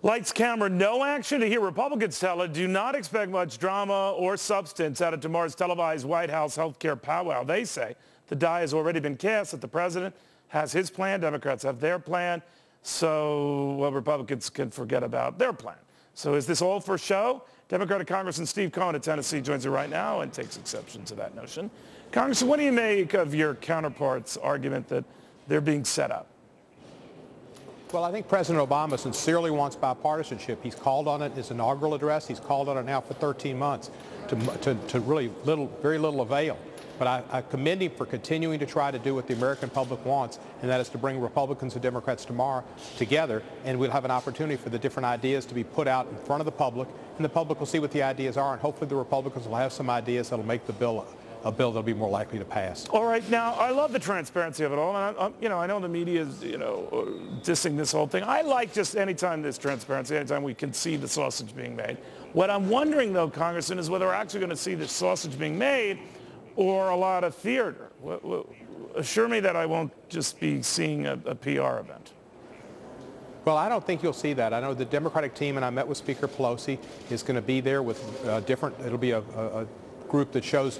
Lights, camera, no action. To hear Republicans tell it, do not expect much drama or substance out of tomorrow's televised White House health care powwow. They say the die has already been cast, that the president has his plan, Democrats have their plan, so well, Republicans can forget about their plan. So is this all for show? Democratic Congressman Steve Cohen of Tennessee joins us right now and takes exception to that notion. Congressman, what do you make of your counterpart's argument that they're being set up? Well, I think President Obama sincerely wants bipartisanship. He's called on it in his inaugural address. He's called on it now for 13 months to really very little avail. But I commend him for continuing to try to do what the American public wants, and that is to bring Republicans and Democrats tomorrow together, and we'll have an opportunity for the different ideas to be put out in front of the public, and the public will see what the ideas are, and hopefully the Republicans will have some ideas that will make the bill a bill that'll be more likely to pass. All right, now I love the transparency of it all, and I know the media is dissing this whole thing. I like just anytime there's transparency, anytime we can see the sausage being made. What I'm wondering, though, Congressman, is whether we're actually going to see the sausage being made or a lot of theater. Assure me that I won't just be seeing a PR event. Well, I don't think you'll see that. I know the Democratic team, and I met with Speaker Pelosi, is going to be there with it'll be a group that shows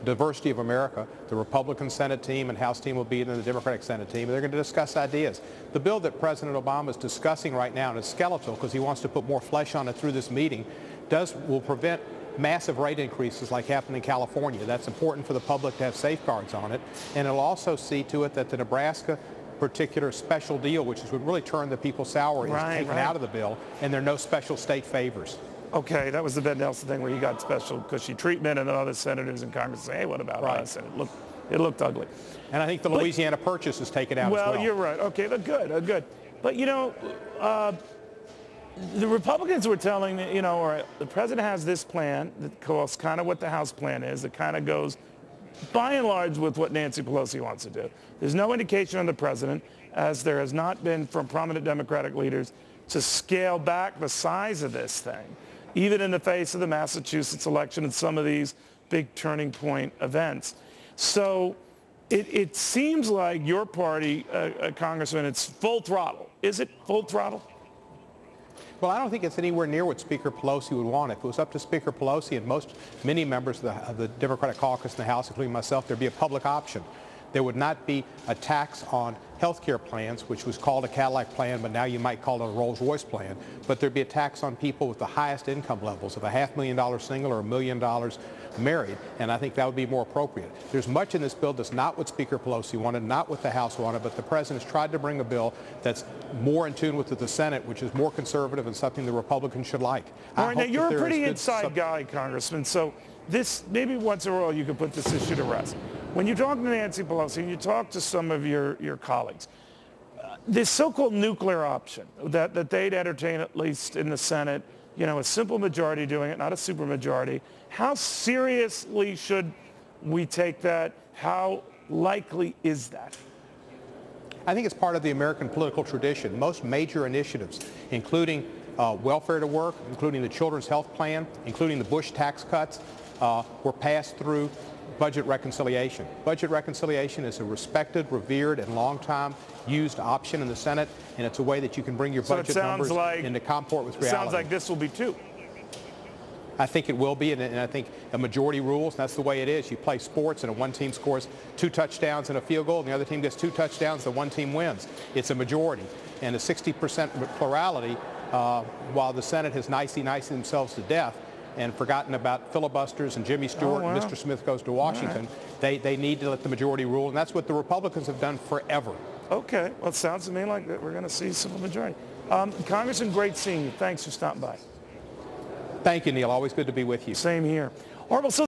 diversity of America. The Republican Senate team and House team will be in the Democratic Senate team, and they're going to discuss ideas. The bill that President Obama is discussing right now, and it's skeletal because he wants to put more flesh on it through this meeting, will prevent massive rate increases like happened in California. That's important for the public to have safeguards on it, and it'll also see to it that the Nebraska particular special deal, which is what really turned the people's salary, is taken out of the bill, and there are no special state favors. Okay, that was the Ben Nelson thing where he got special cushy treatment, and other senators in Congress say, hey, what about us? And it looked ugly. And I think the Louisiana Purchase is taken out as well. Well, you're right. Okay, good. But, the Republicans were telling me, all right, the president has this plan that calls kind of what the House plan is. It kind of goes, by and large, with what Nancy Pelosi wants to do. There's no indication on the president, as there has not been from prominent Democratic leaders, to scale back the size of this thing, even in the face of the Massachusetts election and some of these big turning point events. So it seems like your party, Congressman, it's full throttle. Is it full throttle? Well, I don't think it's anywhere near what Speaker Pelosi would want. If it was up to Speaker Pelosi and many members of the Democratic caucus in the House, including myself, there'd be a public option. There would not be a tax on health care plans, which was called a Cadillac plan, but now you might call it a Rolls-Royce plan. But there'd be a tax on people with the highest income levels of a $500,000 single or $1 million married, and I think that would be more appropriate. There's much in this bill that's not what Speaker Pelosi wanted, not what the House wanted, but the president has tried to bring a bill that's more in tune with the Senate, which is more conservative and something the Republicans should like. All right, now you're a pretty inside guy, Congressman, so this, maybe once in a while you could put this issue to rest. When you talk to Nancy Pelosi and you talk to some of your colleagues, this so-called nuclear option that they'd entertain, at least in the Senate, a simple majority doing it, not a supermajority, how seriously should we take that? How likely is that? I think it's part of the American political tradition. Most major initiatives, including welfare to work, including the Children's Health Plan, including the Bush tax cuts, were passed through budget reconciliation. Budget reconciliation is a respected, revered, and long-time used option in the Senate, and it's a way that you can bring your budget numbers into comport with reality. It sounds like this will be too. I think it will be, and I think a majority rules, and that's the way it is. You play sports, and one team scores 2 touchdowns and a field goal, and the other team gets 2 touchdowns, the one team wins. It's a majority. And a 60% plurality, while the Senate has nicey themselves to death, and forgotten about filibusters and Jimmy Stewart and Mr. Smith goes to Washington, they need to let the majority rule, and that's what the Republicans have done forever. Okay, well, it sounds to me like that we're going to see a simple majority. Congressman, great seeing you. Thanks for stopping by. Thank you, Neil. Always good to be with you. Same here. All right, well, so